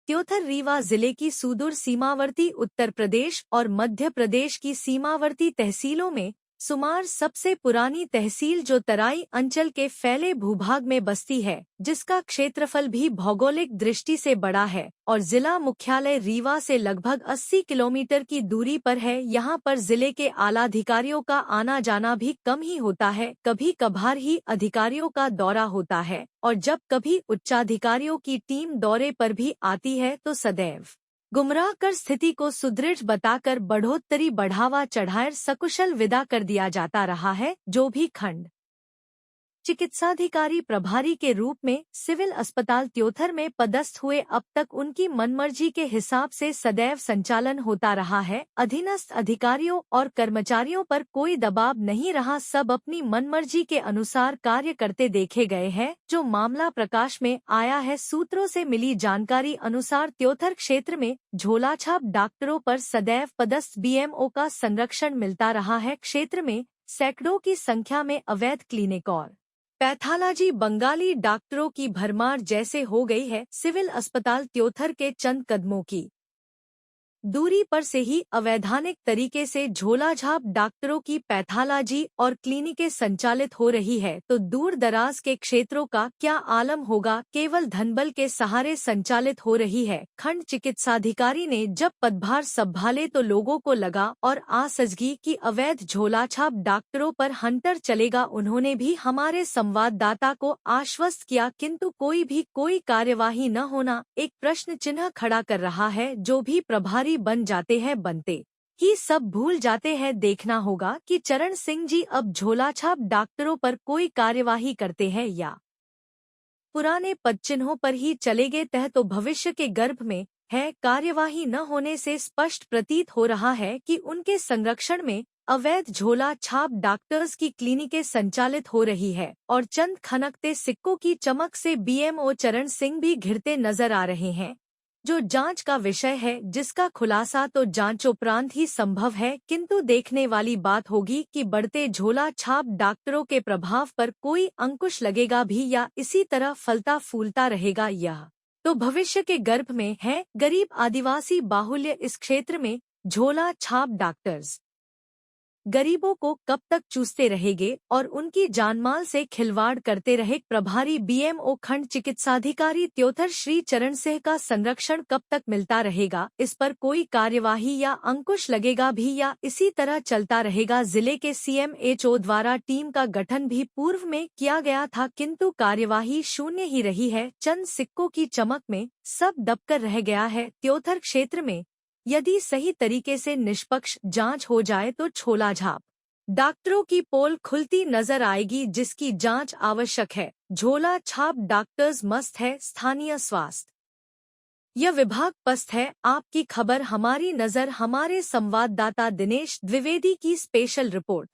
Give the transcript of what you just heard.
त्योथर रीवा जिले की सुदूर सीमावर्ती उत्तर प्रदेश और मध्य प्रदेश की सीमावर्ती तहसीलों में शुमार सबसे पुरानी तहसील जो तराई अंचल के फैले भूभाग में बसती है, जिसका क्षेत्रफल भी भौगोलिक दृष्टि से बड़ा है और जिला मुख्यालय रीवा से लगभग 80 किलोमीटर की दूरी पर है। यहाँ पर जिले के आलाधिकारियों का आना जाना भी कम ही होता है, कभी कभार ही अधिकारियों का दौरा होता है और जब कभी उच्चाधिकारियों की टीम दौरे पर भी आती है तो सदैव गुमराह कर स्थिति को सुदृढ़ बताकर बढ़ोत्तरी बढ़ावा चढ़ाकर सकुशल विदा कर दिया जाता रहा है। जो भी खंड चिकित्साधिकारी प्रभारी के रूप में सिविल अस्पताल त्योथर में पदस्थ हुए, अब तक उनकी मनमर्जी के हिसाब से सदैव संचालन होता रहा है। अधीनस्थ अधिकारियों और कर्मचारियों पर कोई दबाव नहीं रहा, सब अपनी मनमर्जी के अनुसार कार्य करते देखे गए हैं। जो मामला प्रकाश में आया है, सूत्रों से मिली जानकारी अनुसार त्योथर क्षेत्र में झोलाछाप डॉक्टरों पर सदैव पदस्थ बीएमओ का संरक्षण मिलता रहा है। क्षेत्र में सैकड़ों की संख्या में अवैध क्लिनिक और पैथोलॉजी बंगाली डॉक्टरों की भरमार जैसे हो गई है। सिविल अस्पताल त्योथर के चंद कदमों की दूरी पर से ही अवैधानिक तरीके से झोलाझाप डॉक्टरों की पैथोलॉजी और क्लिनिकें संचालित हो रही है, तो दूर दराज के क्षेत्रों का क्या आलम होगा। केवल धनबल के सहारे संचालित हो रही है। खंड चिकित्साधिकारी ने जब पदभार संभाले तो लोगों को लगा और आसजगी कि अवैध झोलाछाप डॉक्टरों पर हंटर चलेगा। उन्होंने भी हमारे संवाददाता को आश्वस्त किया, किंतु कोई कार्यवाही न होना एक प्रश्न चिन्ह खड़ा कर रहा है। जो भी प्रभारी बन जाते हैं बनते ही सब भूल जाते हैं। देखना होगा कि चरण सिंह जी अब झोलाछाप डॉक्टरों पर कोई कार्यवाही करते हैं या पुराने पदचिन्हों पर ही चलेगे तह तो भविष्य के गर्भ में है। कार्यवाही न होने से स्पष्ट प्रतीत हो रहा है कि उनके संरक्षण में अवैध झोला छाप डॉक्टर्स की क्लिनिकें संचालित हो रही है और चंद खनकते सिक्कों की चमक से बीएमओ चरण सिंह भी घिरते नजर आ रहे हैं, जो जांच का विषय है, जिसका खुलासा तो जांचोपरांत ही संभव है। किंतु देखने वाली बात होगी कि बढ़ते झोला छाप डॉक्टरों के प्रभाव पर कोई अंकुश लगेगा भी या इसी तरह फलता फूलता रहेगा। यह तो भविष्य के गर्भ में है। गरीब आदिवासी बाहुल्य इस क्षेत्र में झोला छाप डॉक्टर्स गरीबों को कब तक चूसते रहेंगे और उनकी जानमाल से खिलवाड़ करते रहे। प्रभारी बीएमओ खंड चिकित्साधिकारी त्योथर श्री चरण सिंह का संरक्षण कब तक मिलता रहेगा, इस पर कोई कार्यवाही या अंकुश लगेगा भी या इसी तरह चलता रहेगा। जिले के सीएमएचओ द्वारा टीम का गठन भी पूर्व में किया गया था, किंतु कार्यवाही शून्य ही रही है। चंद सिक्कों की चमक में सब दबकर रह गया है। त्योथर क्षेत्र में यदि सही तरीके से निष्पक्ष जांच हो जाए तो झोलाझाप डॉक्टरों की पोल खुलती नजर आएगी, जिसकी जांच आवश्यक है। झोला छाप डॉक्टर्स मस्त है, स्थानीय स्वास्थ्य यह विभाग पस्त है। आपकी खबर हमारी नजर। हमारे संवाददाता दिनेश द्विवेदी की स्पेशल रिपोर्ट।